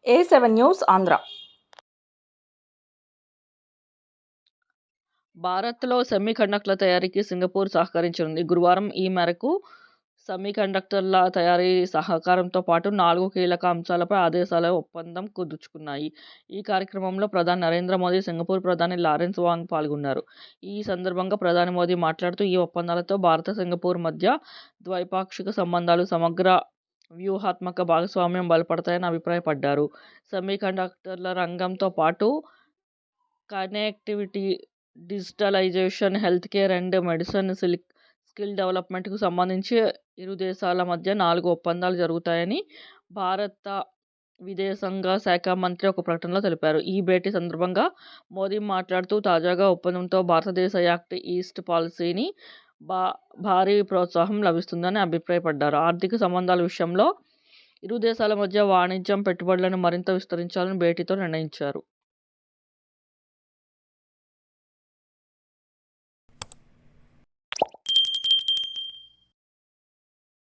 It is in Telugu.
A7 news Andhra. భారత్లో సెమీకండక్టర్ల తయారీకి సింగపూర్ సహకరించనుంది. గురువారం ఈ మేరకు సెమీకండక్టర్ల తయారీ సహకారంతో పాటు 4 కీలక అంశాలపై ఆదేశాల ఒప్పందం కుదుర్చుకున్నాయి. ఈ కార్యక్రమంలో ప్రధాని నరేంద్ర మోదీ, సింగపూర్ ప్రధాని లారెన్స్ వాంగ్ పాల్గొన్నారు. ఈ సందర్భంగా ప్రధాని మోదీ మాట్లాడుతూ, ఈ ఒప్పందాలతో భారత, సింగపూర్ మధ్య ద్వైపాక్షిక సంబంధాలు, సమగ్ర వ్యూహాత్మక భాగస్వామ్యం బలపడతాయని అభిప్రాయపడ్డారు. సెమీకండక్టర్ల రంగంతో పాటు connectivity, digitalisation, healthcare and medicine, skill డెవలప్మెంట్కు సంబంధించి ఇరు దేశాల మధ్య 4 ఒప్పందాలు జరుగుతాయని భారత విదేశాంగ శాఖ మంత్రి ఒక ప్రకటనలో తెలిపారు. ఈ భేటీ సందర్భంగా మోదీ మాట్లాడుతూ, తాజాగా ఒప్పందంతో భారతదేశ యాక్ట్ ఈస్ట్ పాలసీని భారీ ప్రోత్సాహం లభిస్తుందని అభిప్రాయపడ్డారు. ఆర్థిక సంబంధాల విషయంలో ఇరు దేశాల మధ్య వాణిజ్యం, పెట్టుబడులను మరింత విస్తరించాలని భేటీతో నిర్ణయించారు.